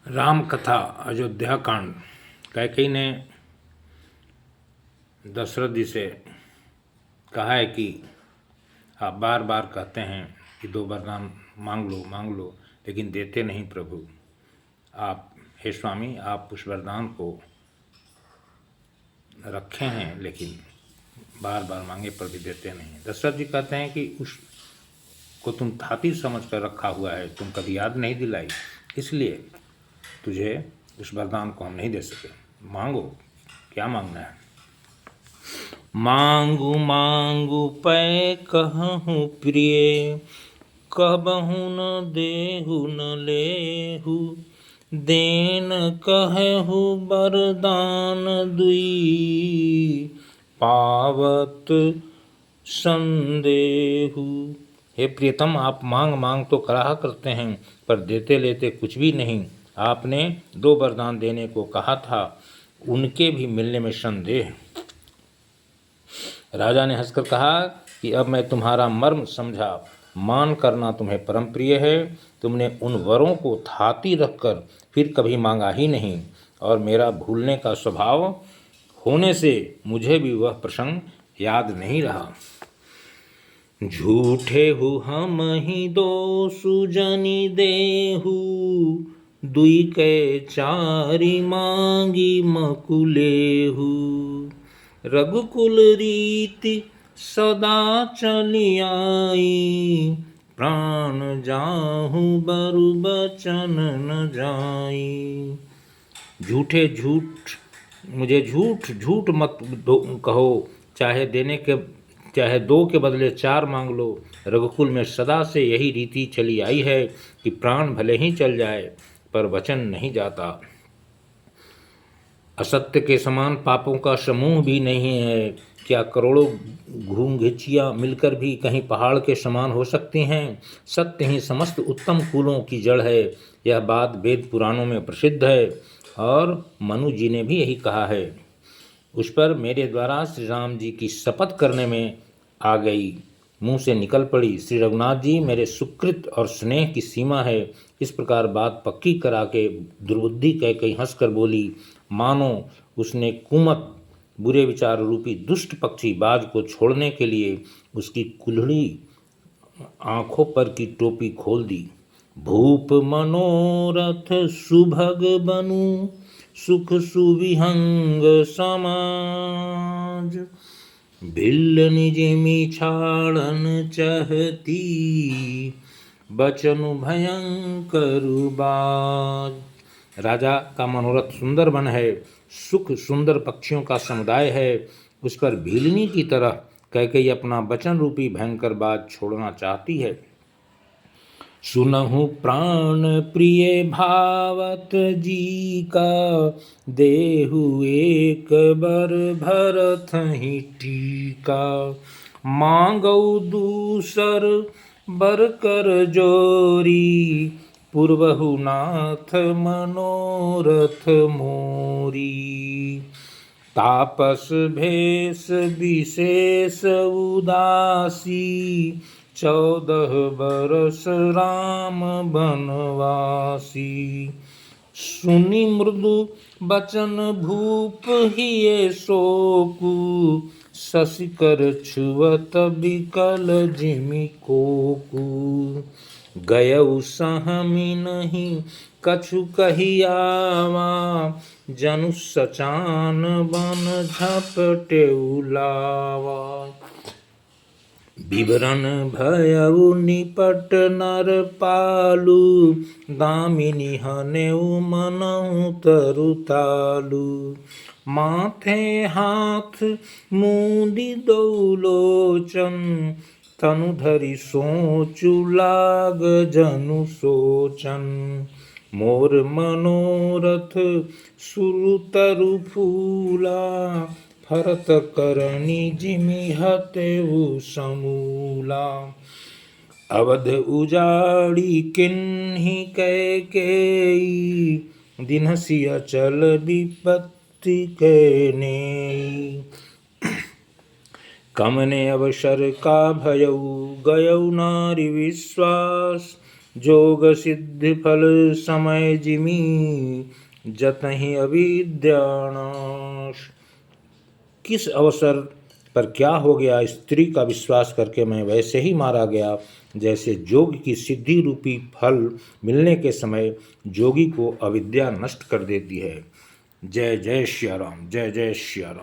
राम कथा अयोध्या कांड। कैकेयी ने दशरथ जी से कहा है कि आप बार बार कहते हैं कि 2 वरदान मांग लो, लेकिन देते नहीं प्रभु। आप हे स्वामी, आप उस वरदान को रखे हैं, लेकिन बार बार मांगे पर भी देते नहीं। दशरथ जी कहते हैं कि उसको तुम थाती समझ कर रखा हुआ है, तुम कभी याद नहीं दिलाई, इसलिए तुझे उस वरदान को हम नहीं दे सके। मांगो, क्या मांगना है? मांगू मांगू पै कहूँ प्रिय, कहबहु न देहु न लेहु। देन कहु वरदान दुई, पावत संदेहु। हे प्रियतम, आप मांग मांग तो कराहा करते हैं, पर देते लेते कुछ भी नहीं। आपने 2 वरदान देने को कहा था, उनके भी मिलने में संदेह। राजा ने हंसकर कहा कि अब मैं तुम्हारा मर्म समझा। मान करना तुम्हें परम प्रिय है। तुमने उन वरों को थाती रखकर फिर कभी मांगा ही नहीं, और मेरा भूलने का स्वभाव होने से मुझे भी वह प्रसंग याद नहीं रहा। झूठे हु हम ही 2 सुजनी देहु, दुई कै चारि मांगी मकुलेहु। रघुकुल रीति सदा चली आई, प्राण जाहु बरु बचन न जाई। मुझे झूठ मत कहो, चाहे 2 के बदले 4 मांग लो। रघुकुल में सदा से यही रीति चली आई है कि प्राण भले ही चल जाए, पर वचन नहीं जाता। असत्य के समान पापों का समूह भी नहीं है। क्या करोड़ों घूंघिचियाँ मिलकर भी कहीं पहाड़ के समान हो सकती हैं? सत्य ही समस्त उत्तम फूलों की जड़ है। यह बात वेद पुराणों में प्रसिद्ध है, और मनु जी ने भी यही कहा है। उस पर मेरे द्वारा श्री राम जी की शपथ करने में आ गई, मुंह से निकल पड़ी, श्री रघुनाथ जी मेरे सुकृत और स्नेह की सीमा है। इस प्रकार बात पक्की करा के दुर्बुद्धि कैकेयी हंसकर बोली, मानो उसने कुमत बुरे विचार रूपी दुष्ट पक्षी बाज को छोड़ने के लिए उसकी कुल्हड़ी आंखों पर की टोपी खोल दी। भूप मनोरथ सुभग बनु, सुख सुविहंग समाज। भिल्ल निजिमी छाड़न चहती, बचनु भयंकर बाज। राजा का मनोरथ सुंदर वन है, सुख सुंदर पक्षियों का समुदाय है। उस पर भीलनी की तरह कैकेयी अपना वचन रूपी भयंकर बाज छोड़ना चाहती है। सुनहु प्राण प्रिय भावत जी का, देहु एक बर भरत ही टीका। मांगौ दूसर बर कर जोरी, पूर्वहु नाथ मनोरथ मोरी। तापस भेष विशेष उदासी, 14 बरस राम बनवासी। सुनि मृदु बचन भूप हिये शोकु, शशिकर छुअत बिकल जिमि कोकु। गयउ सहमि नहीं कछु कहियावा, जनु सचान बन झपटेउ लावा। विवरण भयउ निपट नर पालू, दामिनी हनेउ मनहु तरुतालू। माथे हाथ मूंदी 2 लोचन, तनु धरि सोचु लाग जनु सोचन। मोर मनोरथ सुरतरु फूला, भरत करनी जिमि हतेउ समूला। अवध उजाड़ी किन्ही कैकेयी, दिनहसी अचल विपत्ति के नेई। कमने अवसर का भयउ, गयउ नारी विश्वास, जोग सिद्धि फल समय जिमी जतहि अविद्यानाश। किस अवसर पर क्या हो गया, स्त्री का विश्वास करके मैं वैसे ही मारा गया जैसे जोग की सिद्धि रूपी फल मिलने के समय जोगी को अविद्या नष्ट कर देती है। जय जय श्री राम, जय जय श्री राम।